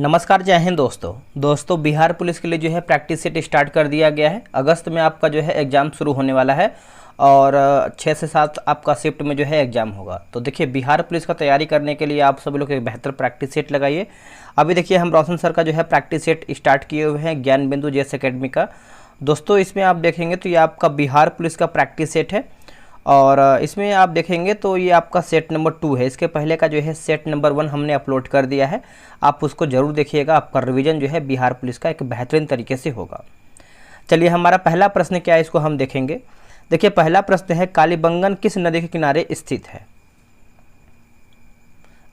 नमस्कार, जय हिंद दोस्तों बिहार पुलिस के लिए जो है प्रैक्टिस सेट स्टार्ट कर दिया गया है। अगस्त में आपका जो है एग्ज़ाम शुरू होने वाला है और 6 से 7 आपका शिफ्ट में जो है एग्ज़ाम होगा। तो देखिए, बिहार पुलिस का तैयारी करने के लिए आप सभी लोग एक बेहतर प्रैक्टिस सेट लगाइए। अभी देखिए, हम रोशन सर का जो है प्रैक्टिस सेट स्टार्ट किए हुए हैं ज्ञान बिंदु जेएस एकेडमी का। दोस्तों, इसमें आप देखेंगे तो ये आपका बिहार पुलिस का प्रैक्टिस सेट है और इसमें आप देखेंगे तो ये आपका सेट नंबर 2 है। इसके पहले का जो है सेट नंबर 1 हमने अपलोड कर दिया है, आप उसको ज़रूर देखिएगा। आपका रिवीजन जो है बिहार पुलिस का एक बेहतरीन तरीके से होगा। चलिए, हमारा पहला प्रश्न क्या है, इसको हम देखेंगे। देखिए, पहला प्रश्न है, कालीबंगन किस नदी के किनारे स्थित है?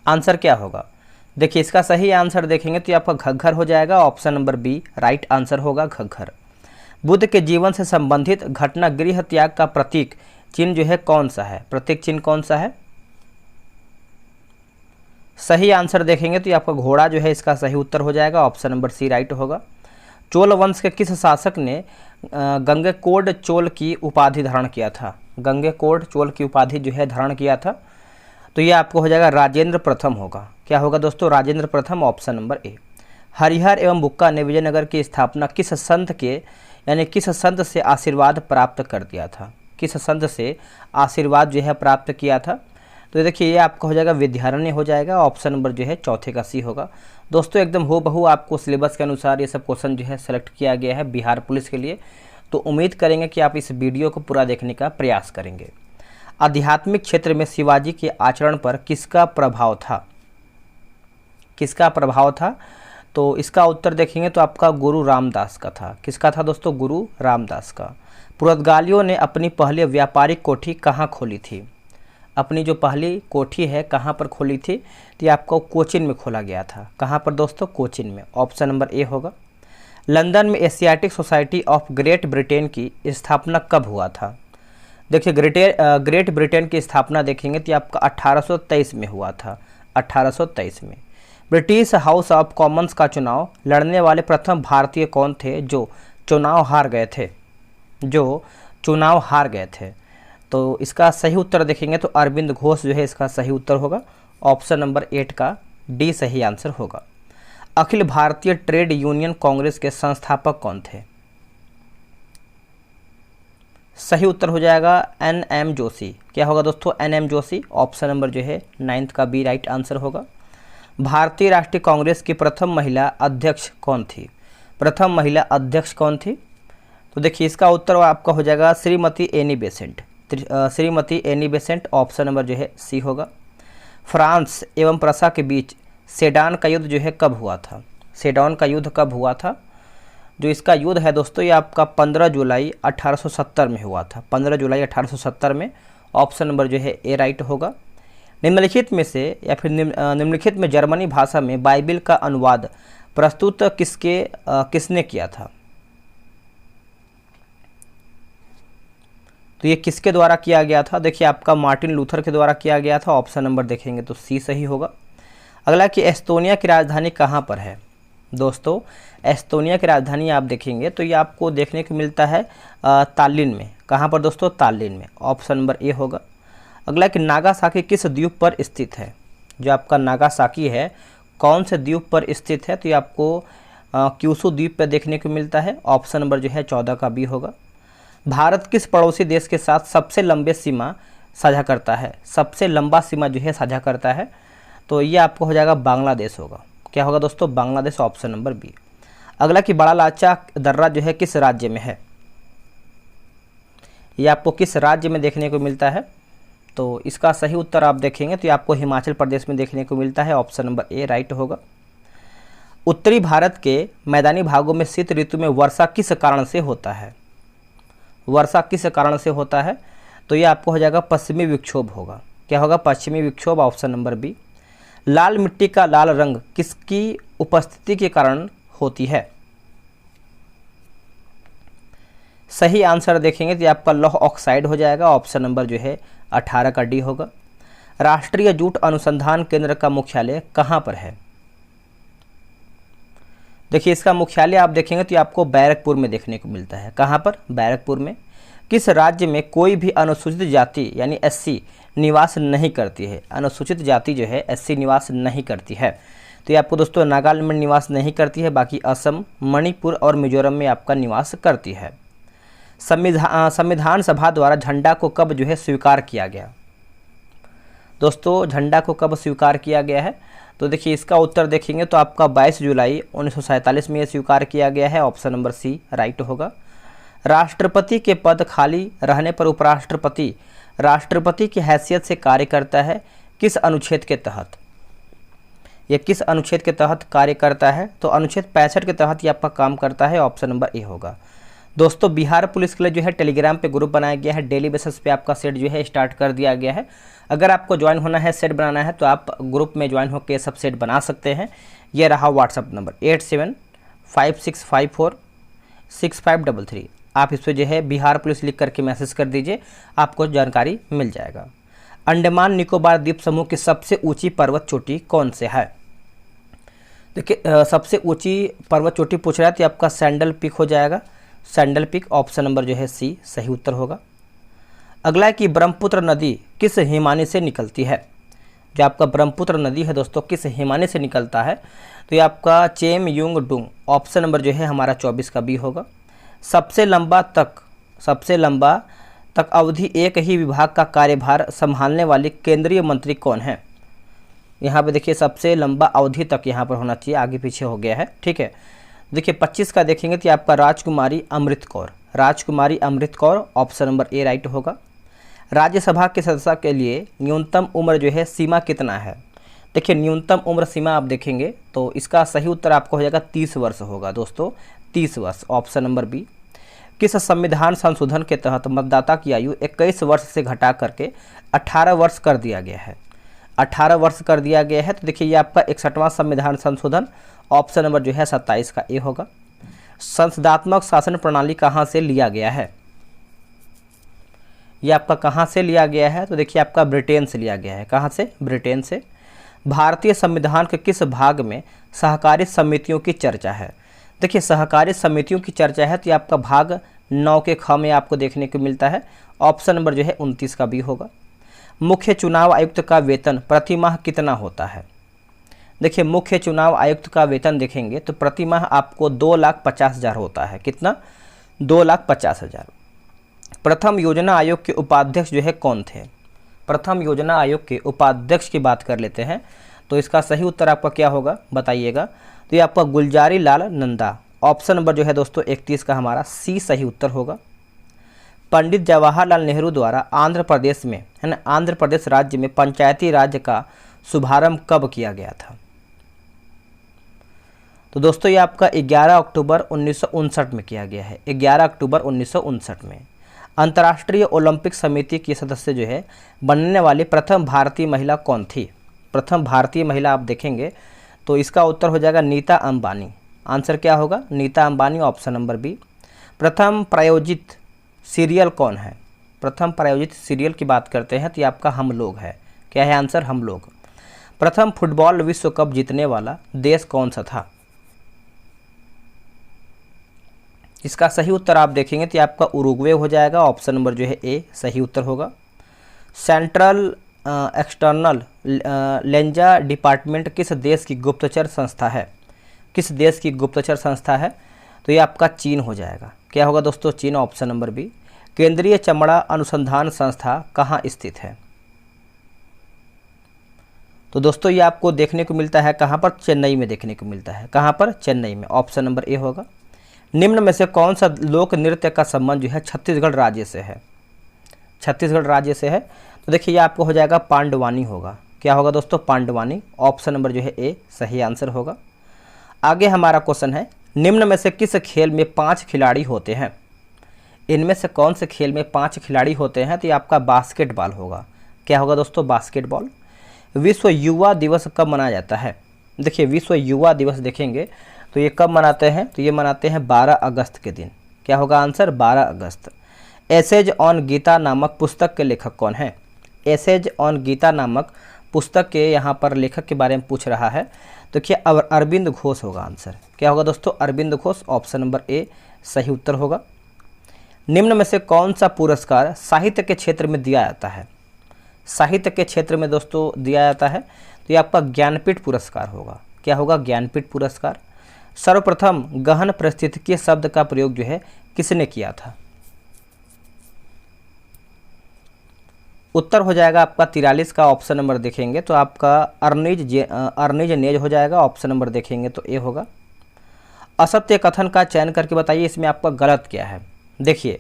आंसर क्या होगा? देखिए, इसका सही आंसर देखेंगे तो ये आपका घग्घर हो जाएगा। Option number B right answer होगा, घग्घर। बुद्ध के जीवन से संबंधित घटना गृह त्याग का प्रतीक चिन्ह जो है कौन सा है? प्रतीक चिन्ह कौन सा है? सही आंसर देखेंगे तो ये आपका घोड़ा जो है इसका सही उत्तर हो जाएगा। ऑप्शन नंबर सी राइट होगा। चोल वंश के किस शासक ने गंगेकोंड चोल की उपाधि धारण किया था? गंगेकोंड चोल की उपाधि जो है धारण किया था, तो ये आपको हो जाएगा राजेंद्र प्रथम होगा। क्या होगा दोस्तों? राजेंद्र प्रथम, ऑप्शन नंबर ए। हरिहर एवं बुक्का ने विजयनगर की स्थापना किस संत के यानी किस संत से आशीर्वाद प्राप्त कर दिया था? किस संत से आशीर्वाद जो है प्राप्त किया था? तो देखिए, ये आपका हो जाएगा विद्यारण्य हो जाएगा। ऑप्शन नंबर जो है चौथे का सी होगा। दोस्तों, एकदम हूबहू आपको सिलेबस के अनुसार ये सब क्वेश्चन जो है सेलेक्ट किया गया है बिहार पुलिस के लिए। तो उम्मीद करेंगे कि आप इस वीडियो को पूरा देखने का प्रयास करेंगे। आध्यात्मिक क्षेत्र में शिवाजी के आचरण पर किसका प्रभाव था? किसका प्रभाव था? तो इसका उत्तर देखेंगे तो आपका गुरु रामदास का था। किसका था दोस्तों? गुरु रामदास का। पुर्तगालियों ने अपनी पहली व्यापारिक कोठी कहाँ खोली थी? अपनी जो पहली कोठी है कहाँ पर खोली थी? तो ये आपको कोचिन में खोला गया था। कहाँ पर दोस्तों? कोचिन में। ऑप्शन नंबर ए होगा। लंदन में Asiatic society of great Britain की स्थापना कब हुआ था? देखिए, ग्रेट ब्रिटेन की स्थापना देखेंगे तो आपका 1823 में हुआ था। 1823 में। ब्रिटिश हाउस ऑफ कॉमन्स का चुनाव लड़ने वाले प्रथम भारतीय कौन थे जो चुनाव हार गए थे? तो इसका सही उत्तर देखेंगे तो अरविंद घोष जो है इसका सही उत्तर होगा। ऑप्शन नंबर 8 का डी सही आंसर होगा। अखिल भारतीय ट्रेड यूनियन कांग्रेस के संस्थापक कौन थे? सही उत्तर हो जाएगा NM जोशी। क्या होगा दोस्तों? NM जोशी। ऑप्शन नंबर जो है 9th का बी राइट आंसर होगा। भारतीय राष्ट्रीय कांग्रेस की प्रथम महिला अध्यक्ष कौन थी? प्रथम महिला अध्यक्ष कौन थी? तो देखिए, इसका उत्तर आपका हो जाएगा Shrimati Annie Besant. Shrimati Annie Besant. Option number जो है सी होगा। फ्रांस एवं प्रसा के बीच सेडान का युद्ध जो है कब हुआ था? सेडान का युद्ध कब हुआ था? जो इसका युद्ध है दोस्तों, ये आपका 15 जुलाई 1870 में हुआ था। 15 जुलाई 1870 में। ऑप्शन नंबर जो है ए राइट होगा। निम्नलिखित में से या फिर निम्नलिखित में जर्मनी भाषा में बाइबिल का अनुवाद प्रस्तुत किसने किया था? तो ये किसके द्वारा किया गया था? देखिए, आपका मार्टिन लूथर के द्वारा किया गया था। ऑप्शन नंबर देखेंगे तो सी सही होगा। अगला कि एस्तोनिया की राजधानी कहाँ पर है? दोस्तों, एस्तोनिया की राजधानी आप देखेंगे तो ये आपको देखने को मिलता है तालिन में। कहाँ पर दोस्तों? तालिन में। ऑप्शन नंबर ए होगा। अगला कि नागासाकी किस द्वीप पर स्थित है? जो आपका नागासाकी है कौन से द्वीप पर स्थित है? तो ये आपको क्यूशू द्वीप पर देखने को मिलता है। ऑप्शन नंबर जो है 14 का बी होगा। भारत किस पड़ोसी देश के साथ सबसे लंबे सीमा साझा करता है? सबसे लंबा सीमा जो है साझा करता है, तो ये आपको हो जाएगा बांग्लादेश होगा। क्या होगा दोस्तों? बांग्लादेश। Option number B. अगला कि बड़ा लाचा दर्रा जो है किस राज्य में है? ये आपको किस राज्य में देखने को मिलता है? तो इसका सही उत्तर आप देखेंगे तो ये आपको हिमाचल प्रदेश में देखने को मिलता है। ऑप्शन नंबर ए राइट होगा। उत्तरी भारत के मैदानी भागों में शीत ऋतु में वर्षा किस कारण से होता है? वर्षा किस कारण से होता है? तो ये आपको हो जाएगा पश्चिमी विक्षोभ होगा। क्या होगा? पश्चिमी विक्षोभ। Option number B. लाल मिट्टी का लाल रंग किसकी उपस्थिति के कारण होती है? सही आंसर देखेंगे तो आपका लौह ऑक्साइड हो जाएगा। ऑप्शन नंबर जो है 18 का डी होगा। राष्ट्रीय जूट अनुसंधान केंद्र का मुख्यालय कहाँ पर है? देखिए, इसका मुख्यालय आप देखेंगे तो आपको बैरकपुर में देखने को मिलता है। कहाँ पर? बैरकपुर में। किस राज्य में कोई भी अनुसूचित जाति यानी SC निवास नहीं करती है? अनुसूचित जाति जो है SC निवास नहीं करती है, तो ये आपको दोस्तों नागालैंड में निवास नहीं करती है, बाकी असम, मणिपुर और मिजोरम में आपका निवास करती है। संविधान सभा द्वारा झंडा को कब जो है स्वीकार किया गया? दोस्तों झंडा को कब स्वीकार किया गया है? तो देखिए इसका उत्तर देखेंगे तो आपका 22 जुलाई 1947 में यह स्वीकार किया गया है। ऑप्शन नंबर सी राइट होगा। राष्ट्रपति के पद खाली रहने पर उपराष्ट्रपति राष्ट्रपति की हैसियत से कार्य करता है, किस अनुच्छेद के तहत? यह किस अनुच्छेद के तहत कार्य करता है? तो अनुच्छेद 65 के तहत ये आपका काम करता है। ऑप्शन नंबर ए होगा। दोस्तों बिहार पुलिस के लिए जो है टेलीग्राम पे ग्रुप बनाया गया है, डेली बेसिस पे आपका सेट जो है स्टार्ट कर दिया गया है। अगर आपको ज्वाइन होना है, सेट बनाना है, तो आप ग्रुप में ज्वाइन होकर ये सब सेट बना सकते हैं। ये रहा व्हाट्सअप नंबर 8756546533। आप इस पर जो है बिहार पुलिस लिख करके मैसेज कर दीजिए, आपको जानकारी मिल जाएगा। अंडमान निकोबार द्वीप समूह की सबसे ऊंची पर्वत चोटी कौन से है? देखिए सबसे ऊंची पर्वत चोटी पूछ रहा है तो आपका सैंडल पीक हो जाएगा। सैंडल पीक ऑप्शन नंबर जो है सी सही उत्तर होगा। अगला है कि ब्रह्मपुत्र नदी किस हिमानी से निकलती है? जो आपका ब्रह्मपुत्र नदी है दोस्तों किस हिमानी से निकलता है? तो ये आपका चेम युंग डुंग, ऑप्शन नंबर जो है हमारा 24 का बी होगा। सबसे लंबा तक अवधि एक ही विभाग का कार्यभार संभालने वाली केंद्रीय मंत्री कौन है? यहाँ पे देखिए सबसे लंबा अवधि तक यहाँ पर होना चाहिए, आगे पीछे हो गया है, ठीक है। देखिए 25 का देखेंगे तो आपका Rajkumari Amrit Kaur, option number A right होगा। राज्यसभा के सदस्य के लिए न्यूनतम उम्र जो है सीमा कितना है? देखिए न्यूनतम उम्र सीमा आप देखेंगे तो इसका सही उत्तर आपको हो जाएगा 30 वर्ष होगा दोस्तों, 30 वर्ष, ऑप्शन नंबर बी। किस संविधान संशोधन के तहत मतदाता की आयु 21 वर्ष से घटा करके 18 वर्ष कर दिया गया है? 18 वर्ष कर दिया गया है। तो देखिए ये आपका 61वां संविधान संशोधन, ऑप्शन नंबर जो है 27 का ए होगा। संसदात्मक शासन प्रणाली कहाँ से लिया गया है? ये आपका कहाँ से लिया गया है? तो देखिए आपका ब्रिटेन से लिया गया है। कहाँ से? ब्रिटेन से। भारतीय संविधान के किस भाग में सहकारी समितियों की चर्चा है? देखिए सहकारी समितियों की चर्चा है तो ये आपका भाग 9 के ख में आपको देखने को मिलता है। ऑप्शन नंबर जो है 29 का बी होगा। मुख्य चुनाव आयुक्त का वेतन प्रति माह कितना होता है? देखिए मुख्य चुनाव आयुक्त का वेतन देखेंगे तो प्रति माह आपको 2,50,000 होता है। कितना? 2,50,000। प्रथम योजना आयोग के उपाध्यक्ष जो है कौन थे? प्रथम योजना आयोग के उपाध्यक्ष की बात कर लेते हैं तो इसका सही उत्तर आपका क्या होगा बताइएगा। तो ये आपका गुलजारी लाल नंदा, ऑप्शन नंबर जो है दोस्तों 31 का हमारा सी सही उत्तर होगा। पंडित जवाहरलाल नेहरू द्वारा आंध्र प्रदेश में है ना, आंध्र प्रदेश राज्य में पंचायती राज का शुभारंभ कब किया गया था? तो दोस्तों ये आपका 11 अक्टूबर 1959 में किया गया है। 11 अक्टूबर 1959 में। अंतर्राष्ट्रीय ओलंपिक समिति की सदस्य जो है बनने वाली प्रथम भारतीय महिला कौन थी? प्रथम भारतीय महिला आप देखेंगे तो इसका उत्तर हो जाएगा नीता अंबानी। आंसर क्या होगा? Nita Ambani, option number B. प्रथम प्रायोजित सीरियल कौन है? प्रथम प्रायोजित सीरियल की बात करते हैं तो ये आपका हम लोग है। क्या है आंसर? हम लोग। प्रथम फुटबॉल विश्व कप जीतने वाला देश कौन सा था? इसका सही उत्तर आप देखेंगे तो आपका उरुग्वे हो जाएगा। ऑप्शन नंबर जो है ए सही उत्तर होगा। सेंट्रल एक्सटर्नल लेंजा डिपार्टमेंट किस देश की गुप्तचर संस्था है? किस देश की गुप्तचर संस्था है? तो ये आपका चीन हो जाएगा। क्या होगा दोस्तों? चीन, ऑप्शन नंबर बी। केंद्रीय चमड़ा अनुसंधान संस्था कहाँ स्थित है? तो दोस्तों ये आपको देखने को मिलता है कहाँ पर? चेन्नई में देखने को मिलता है। कहाँ पर? चेन्नई में, ऑप्शन नंबर ए होगा। निम्न में से कौन सा लोक नृत्य का संबंध जो है छत्तीसगढ़ राज्य से है? छत्तीसगढ़ राज्य से है तो देखिए ये आपको हो जाएगा पांडवानी होगा। क्या होगा दोस्तों? पांडवानी, ऑप्शन नंबर जो है ए सही आंसर होगा। आगे हमारा क्वेश्चन है निम्न में से किस खेल में 5 खिलाड़ी होते हैं? इनमें से कौन से खेल में 5 खिलाड़ी होते हैं? तो ये आपका बास्केटबॉल होगा। क्या होगा दोस्तों? बास्केटबॉल। विश्व युवा दिवस कब मनाया जाता है? देखिए विश्व युवा दिवस देखेंगे तो ये कब मनाते हैं? तो ये मनाते हैं 12 अगस्त के दिन। क्या होगा आंसर? 12 अगस्त। एसेज ऑन गीता नामक पुस्तक के लेखक कौन है? एसेज ऑन गीता नामक पुस्तक के यहाँ पर लेखक के बारे में पूछ रहा है तो क्या अरविंद घोष होगा आंसर। क्या होगा दोस्तों? Arvind Ghosh, option number A सही उत्तर होगा। निम्न में से कौन सा पुरस्कार साहित्य के क्षेत्र में दिया जाता है? साहित्य के क्षेत्र में दोस्तों दिया जाता है तो ये आपका ज्ञानपीठ पुरस्कार होगा। क्या होगा, ज्ञानपीठ पुरस्कार। सर्वप्रथम गहन पारिस्थितिकी शब्द का प्रयोग जो है किसने किया था? उत्तर हो जाएगा आपका 43 का, ऑप्शन नंबर देखेंगे तो आपका अर्निज नेज हो जाएगा, ऑप्शन नंबर देखेंगे तो ए होगा। असत्य कथन का चयन करके बताइए इसमें आपका गलत क्या है। देखिए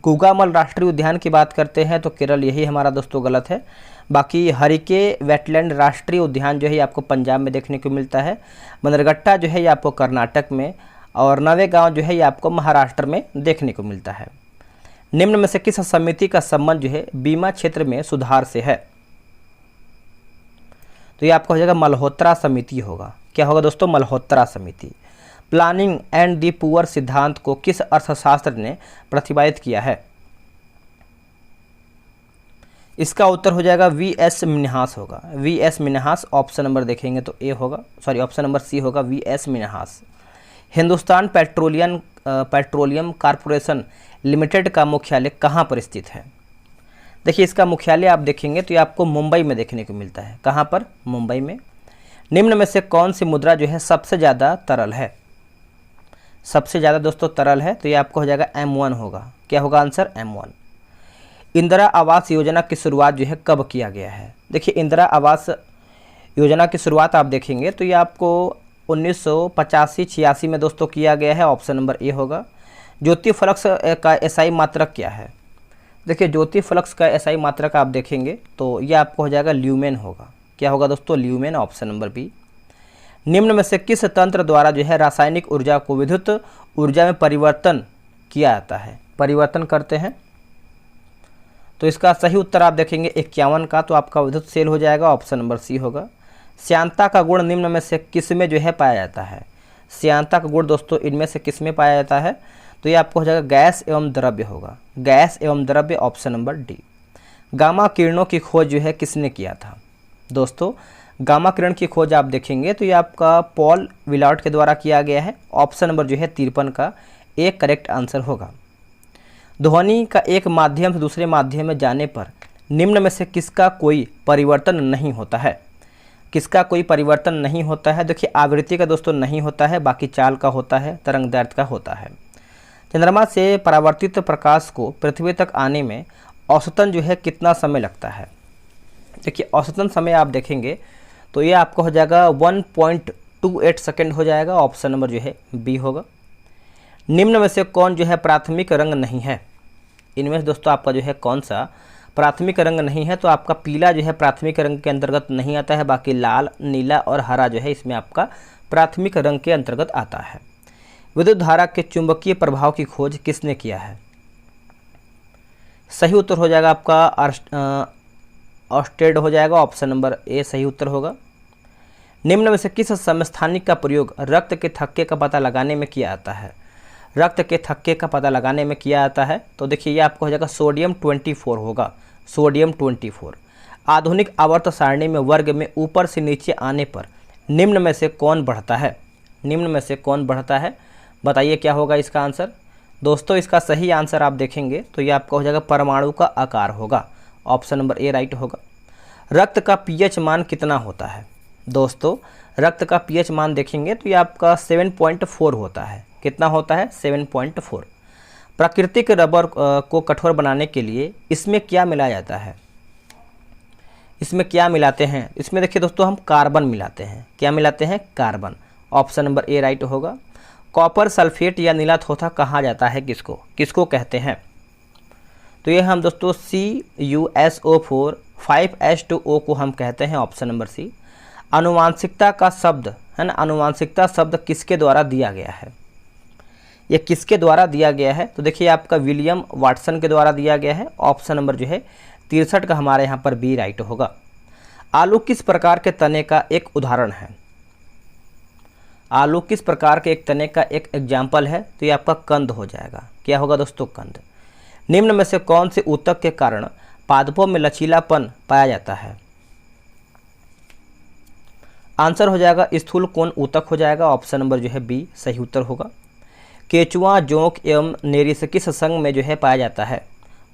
गुगामल राष्ट्रीय उद्यान की बात करते हैं तो केरल, यही हमारा दोस्तों गलत है। बाकी हरिके वेटलैंड राष्ट्रीय उद्यान जो है आपको पंजाब में देखने को मिलता है। बंदरगट्टा जो है ये आपको कर्नाटक में, और नवेगांव जो है ये आपको महाराष्ट्र में देखने को मिलता है। निम्न में से किस समिति का संबंध जो है बीमा क्षेत्र में सुधार से है? तो ये आपका हो जाएगा मल्होत्रा समिति होगा। क्या होगा दोस्तों, मल्होत्रा समिति। प्लानिंग एंड दी पुअर सिद्धांत को किस अर्थशास्त्र ने प्रतिपादित किया है? इसका उत्तर हो जाएगा वी.एस. मिन्हास होगा, वी.एस. मिन्हास, ऑप्शन नंबर देखेंगे तो ए होगा, सॉरी ऑप्शन नंबर सी होगा, VS. Minhas. Hindustan petroleum corporation limited का मुख्यालय कहाँ पर स्थित है? देखिए इसका मुख्यालय आप देखेंगे तो ये आपको मुंबई में देखने को मिलता है। कहाँ पर? मुंबई में। निम्न में से कौन सी मुद्रा जो है सबसे ज़्यादा तरल है? सबसे ज़्यादा दोस्तों तरल है तो ये आपको हो जाएगा M1 होगा। क्या होगा आंसर? M1। इंदिरा आवास योजना की शुरुआत जो है कब किया गया है? देखिए इंदिरा आवास योजना की शुरुआत आप देखेंगे तो ये आपको 1985-86 में दोस्तों किया गया है, ऑप्शन नंबर ए होगा। ज्योति फ्लक्स का एसआई मात्रक क्या है? देखिए ज्योति फ्लक्स का एसआई मात्रक आप देखेंगे तो ये आपको हो जाएगा ल्यूमेन होगा। क्या होगा दोस्तों? Lumen, option number B. निम्न में से किस तंत्र द्वारा जो है रासायनिक ऊर्जा को विद्युत ऊर्जा में परिवर्तन किया जाता है, परिवर्तन करते हैं? तो इसका सही उत्तर आप देखेंगे 51 का, तो आपका विद्युत सेल हो जाएगा, ऑप्शन नंबर सी होगा। श्यानता का गुण निम्न में से किस में जो है पाया जाता है? श्यानता का गुण दोस्तों इनमें से किस में पाया जाता है? तो ये आपको हो जाएगा गैस एवं द्रव्य होगा, गैस एवं द्रव्य, ऑप्शन नंबर डी। गामा किरणों की खोज जो है किसने किया था? दोस्तों गामा किरण की खोज आप देखेंगे तो ये आपका पॉल विलाउट के द्वारा किया गया है, ऑप्शन नंबर जो है 53 का एक करेक्ट आंसर होगा। ध्वनि का एक माध्यम से दूसरे माध्यम में जाने पर निम्न में से किसका कोई परिवर्तन नहीं होता है? किसका कोई परिवर्तन नहीं होता है? देखिए आवृत्ति का दोस्तों नहीं होता है, बाकी चाल का होता है, तरंग दैर्ध्य का होता है। चंद्रमा से परावर्तित प्रकाश को पृथ्वी तक आने में औसतन जो है कितना समय लगता है? देखिए औसतन समय आप देखेंगे तो ये आपको हो जाएगा 1.28 सेकेंड हो जाएगा, ऑप्शन नंबर जो है बी होगा। निम्न में से कौन जो है प्राथमिक रंग नहीं है? इनमें से दोस्तों आपका जो है कौन सा प्राथमिक रंग नहीं है? तो आपका पीला जो है प्राथमिक रंग के अंतर्गत नहीं आता है, बाकी लाल, नीला और हरा जो है इसमें आपका प्राथमिक रंग के अंतर्गत आता है। विद्युत धारा के चुंबकीय प्रभाव की खोज किसने किया है? सही उत्तर हो जाएगा आपका ऑस्टेड हो जाएगा, ऑप्शन नंबर ए सही उत्तर होगा। निम्न में से किस समस्थानिक का प्रयोग रक्त के थक्के का पता लगाने में किया जाता है? रक्त के थक्के का पता लगाने में किया जाता है तो देखिए ये आपको हो जाएगा सोडियम 24 होगा, सोडियम 24। आधुनिक आवर्त सारणी में वर्ग में ऊपर से नीचे आने पर निम्न में से कौन बढ़ता है? निम्न में से कौन बढ़ता है? बताइए क्या होगा इसका आंसर? दोस्तों इसका सही आंसर आप देखेंगे तो ये आपका हो जाएगा परमाणु का आकार होगा, ऑप्शन नंबर ए राइट होगा। रक्त का पीएच मान कितना होता है? दोस्तों रक्त का पीएच मान देखेंगे तो ये आपका 7.4 होता है। कितना होता है? 7.4। प्राकृतिक रबर को कठोर बनाने के लिए इसमें क्या मिलाया जाता है? इसमें क्या मिलाते हैं? इसमें देखिए दोस्तों हम कार्बन मिलाते हैं। क्या मिलाते हैं? Carbon, option number A right होगा। कॉपर सल्फेट या नीला थोथा कहा जाता है किसको? किसको कहते हैं? तो ये हम दोस्तों CuSO4 5H2O को हम कहते हैं, ऑप्शन नंबर सी। आनुवांशिकता का शब्द है ना, आनुवांशिकता शब्द किसके द्वारा दिया गया है? ये किसके द्वारा दिया गया है? तो देखिए आपका विलियम वाटसन के द्वारा दिया गया है, ऑप्शन नंबर जो है 63 का हमारे यहाँ पर बी राइट होगा। आलू किस प्रकार के तने का एक उदाहरण है? आलू किस प्रकार के एक तने का एक एग्जाम्पल है? तो ये आपका कंद हो जाएगा। क्या होगा दोस्तों? कंद। निम्न में से कौन से ऊतक के कारण पादपों में लचीलापन पाया जाता है? आंसर हो जाएगा स्थूल कोण ऊतक हो जाएगा, ऑप्शन नंबर जो है बी सही उत्तर होगा। केचुआ, जोंक एवं नेरिस किस संघ में जो है पाया जाता है?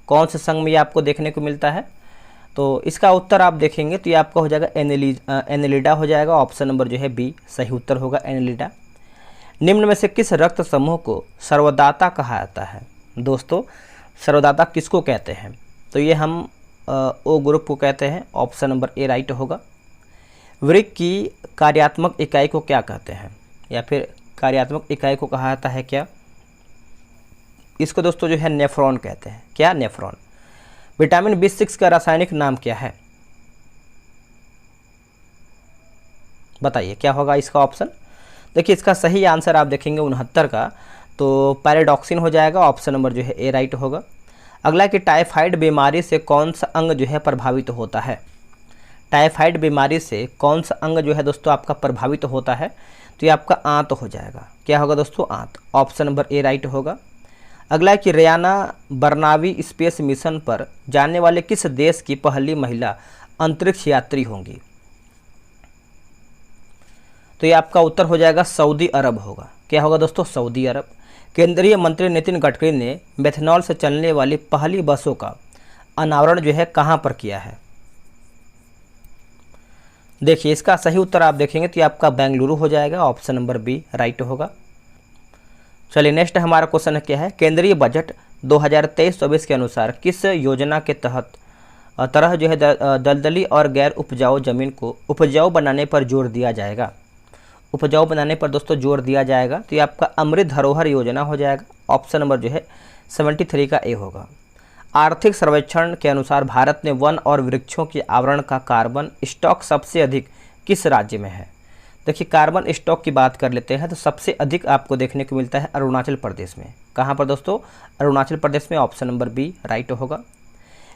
कौन से संघ में ये आपको देखने को मिलता है? तो इसका उत्तर आप देखेंगे तो ये आपका हो जाएगा एनेलिडा हो जाएगा। ऑप्शन नंबर जो है बी सही उत्तर होगा, एनेलिडा। निम्न में से किस रक्त समूह को सर्वदाता कहा जाता है? दोस्तों सर्वदाता किसको कहते हैं? तो ये हम ओ ग्रुप को कहते हैं। ऑप्शन नंबर ए राइट होगा। वृक्क की कार्यात्मक इकाई को क्या कहते हैं, या फिर कार्यात्मक इकाई को कहा जाता है क्या? इसको दोस्तों जो है नेफ्रॉन कहते हैं। क्या? नेफ्रॉन। विटामिन B6 का रासायनिक नाम क्या है? बताइए क्या होगा इसका ऑप्शन। देखिए इसका सही आंसर आप देखेंगे 69 का, तो पैराडॉक्सिन हो जाएगा। ऑप्शन नंबर जो है ए राइट होगा। अगला कि टाइफाइड बीमारी से कौन सा अंग जो है प्रभावित होता है? टाइफाइड बीमारी से कौन सा अंग जो है दोस्तों आपका प्रभावित होता है? तो ये आपका आंत हो जाएगा। क्या होगा दोस्तों? आंत। ऑप्शन नंबर ए राइट होगा। अगला कि रियाना बर्नावी स्पेस मिशन पर जाने वाले किस देश की पहली महिला अंतरिक्ष यात्री होंगी? तो ये आपका उत्तर हो जाएगा सऊदी अरब होगा। क्या होगा दोस्तों? सऊदी अरब। केंद्रीय मंत्री नितिन गडकरी ने मेथनॉल से चलने वाली पहली बसों का अनावरण जो है कहाँ पर किया है? देखिए इसका सही उत्तर आप देखेंगे तो ये आपका बेंगलुरु हो जाएगा। ऑप्शन नंबर बी राइट होगा। चलिए नेक्स्ट हमारा क्वेश्चन क्या है? केंद्रीय बजट 2023-24 के अनुसार किस योजना के तरह जो है दलदली और गैर उपजाऊ जमीन को उपजाऊ बनाने पर जोर दिया जाएगा? उपजाऊ बनाने पर दोस्तों जोर दिया जाएगा, तो ये आपका अमृत धरोहर योजना हो जाएगा। ऑप्शन नंबर जो है 73 का ए होगा। आर्थिक सर्वेक्षण के अनुसार भारत में वन और वृक्षों के आवरण का कार्बन स्टॉक सबसे अधिक किस राज्य में है? देखिए कार्बन स्टॉक की बात कर लेते हैं तो सबसे अधिक आपको देखने को मिलता है अरुणाचल प्रदेश में। कहाँ पर दोस्तों? अरुणाचल प्रदेश में। ऑप्शन नंबर बी राइट होगा।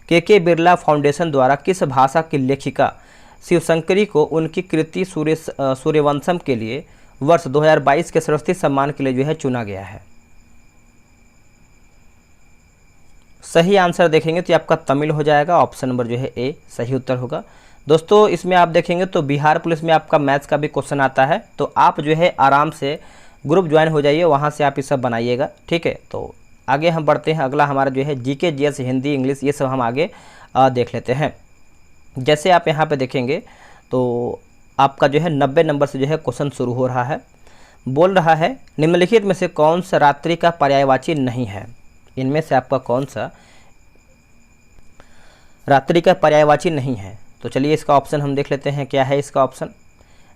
के बिरला फाउंडेशन द्वारा किस भाषा की लेखिका शिवशंकरी को उनकी कृति सूर्यवंशम के लिए वर्ष 2022 के सरस्वती सम्मान के लिए जो है चुना गया है? सही आंसर देखेंगे तो आपका तमिल हो जाएगा। ऑप्शन नंबर जो है ए सही उत्तर होगा। दोस्तों इसमें आप देखेंगे तो बिहार पुलिस में आपका मैथ्स का भी क्वेश्चन आता है, तो आप जो है आराम से ग्रुप ज्वाइन हो जाइए, वहाँ से आप ये सब बनाइएगा, ठीक है। तो आगे हम बढ़ते हैं। अगला हमारा जो है जीके जीएस हिंदी इंग्लिश ये सब हम आगे देख लेते हैं। जैसे आप यहाँ पे देखेंगे तो आपका जो है 90 नंबर से जो है क्वेश्चन शुरू हो रहा है। बोल रहा है निम्नलिखित में से कौन सा रात्रि का पर्यायवाची नहीं है? इनमें से आपका कौन सा रात्रि का पर्यायवाची नहीं है? तो चलिए इसका ऑप्शन हम देख लेते हैं। क्या है इसका ऑप्शन?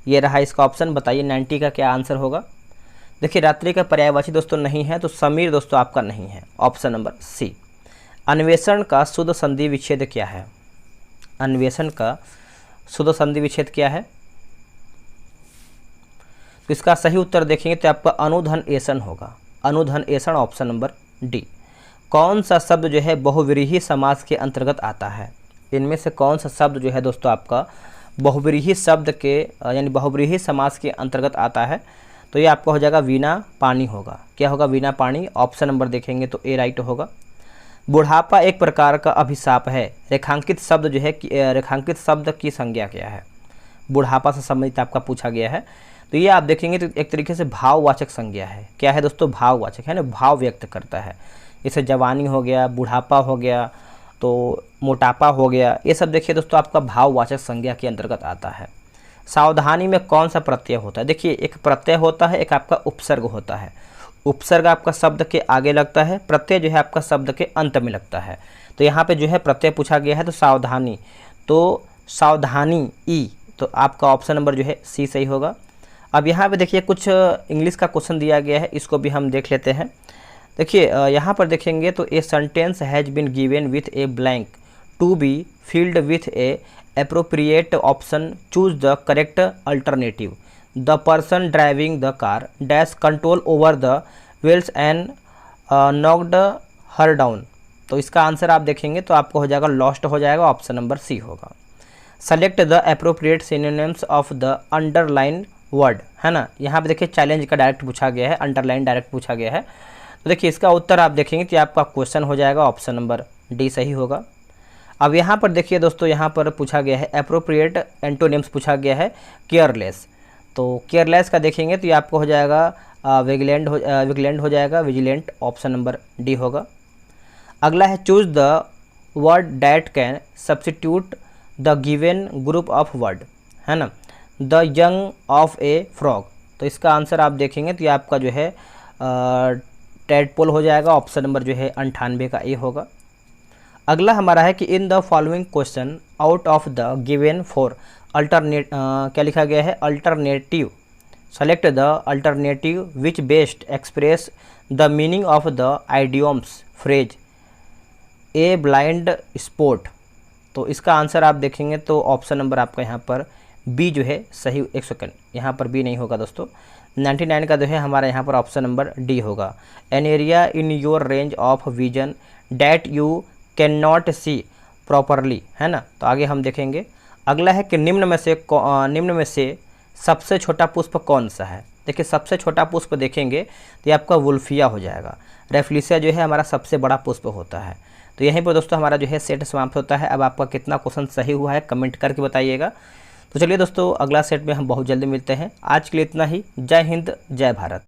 ये रहा इसका ऑप्शन। बताइए 90 का क्या आंसर होगा। देखिए रात्रि का पर्यायवाची दोस्तों नहीं है, तो समीर दोस्तों आपका नहीं है। Option number C. अन्वेषण का शुद्ध संधि विच्छेद क्या है? अन्वेषण का शुद्ध संधि विच्छेद क्या है? तो इसका सही उत्तर देखेंगे तो आपका अनुधन एसन होगा। अनुधन एसन। Option number D. कौन सा शब्द जो है बहुव्रीहि समास के अंतर्गत आता है? इनमें से कौन सा शब्द जो है दोस्तों आपका बहुव्रीहि शब्द के यानी बहुव्रीहि समास के अंतर्गत आता है? तो ये आपका हो जाएगा वीणा पानी होगा। क्या होगा? वीणा पानी। ऑप्शन नंबर देखेंगे तो ए राइट होगा। बुढ़ापा एक प्रकार का अभिशाप है। रेखांकित शब्द जो है रेखांकित शब्द की संज्ञा क्या है? बुढ़ापा से संबंधित आपका पूछा गया है, तो ये आप देखेंगे तो एक तरीके से भाववाचक संज्ञा है। क्या है दोस्तों? भाववाचक है ना, भाव व्यक्त करता है। जैसे जवानी हो गया, बुढ़ापा हो गया, तो मोटापा हो गया, ये सब देखिए दोस्तों आपका भाववाचक संज्ञा के अंतर्गत आता है। सावधानी में कौन सा प्रत्यय होता है? देखिए एक प्रत्यय होता है, एक आपका उपसर्ग होता है। उपसर्ग आपका शब्द के आगे लगता है, प्रत्यय जो है आपका शब्द के अंत में लगता है। तो यहाँ पे जो है प्रत्यय पूछा गया है, तो सावधानी, तो सावधानी ई, तो आपका ऑप्शन नंबर जो है सी सही होगा। अब यहाँ पे देखिए कुछ इंग्लिश का क्वेश्चन दिया गया है, इसको भी हम देख लेते हैं। देखिए यहाँ पर देखेंगे तो a sentence has been given with a blank to be filled with a appropriate option, choose the correct alternative. The person driving the car dash control over the wheels and knocked her down. तो इसका answer आप देखेंगे तो आपको हो जाएगा lost हो जाएगा। ऑप्शन नंबर सी होगा। Select the appropriate synonyms of the underline word, है ना। यहाँ पे देखिए चैलेंज का डायरेक्ट पूछा गया है, अंडरलाइन डायरेक्ट पूछा गया है। तो देखिए इसका उत्तर आप देखेंगे कि आपका क्वेश्चन हो जाएगा ऑप्शन नंबर डी सही होगा। अब यहाँ पर देखिए दोस्तों, यहाँ पर पूछा गया है अप्रोप्रिएट एंटोनिम्स पूछा गया है केयरलेस। तो केयरलेस का देखेंगे तो ये आपको हो जाएगा विजिलेंट हो जाएगा, विजिलेंट। ऑप्शन नंबर डी होगा। अगला है choose the word that can substitute the given group of word, है ना। The young of A frog, तो इसका आंसर आप देखेंगे तो ये आपका जो है टैडपोल हो जाएगा। ऑप्शन नंबर जो है 98 का ए होगा। अगला हमारा है कि in the following question out of the given four alternate, क्या लिखा गया है, alternative, select the alternative which best express the meaning of the idioms phrase a blind sport. तो इसका आंसर आप देखेंगे तो ऑप्शन नंबर आपका यहाँ पर बी जो है सही। एक सेकंड, यहाँ पर बी नहीं होगा दोस्तों, 99 का जो है हमारा यहाँ पर ऑप्शन नंबर डी होगा। An area in your range of vision that you can not see properly, है ना। तो आगे हम देखेंगे। अगला है कि निम्न में से सबसे छोटा पुष्प कौन सा है। देखिए सबसे छोटा पुष्प देखेंगे तो ये आपका वुल्फिया हो जाएगा। रेफ्लिसिया जो है हमारा सबसे बड़ा पुष्प होता है। तो यहीं पर दोस्तों हमारा जो है सेट समाप्त होता है। अब आपका कितना क्वेश्चन सही हुआ है कमेंट करके बताइएगा। तो चलिए दोस्तों, अगला सेट में हम बहुत जल्दी मिलते हैं। आज के लिए इतना ही। जय हिंद, जय भारत।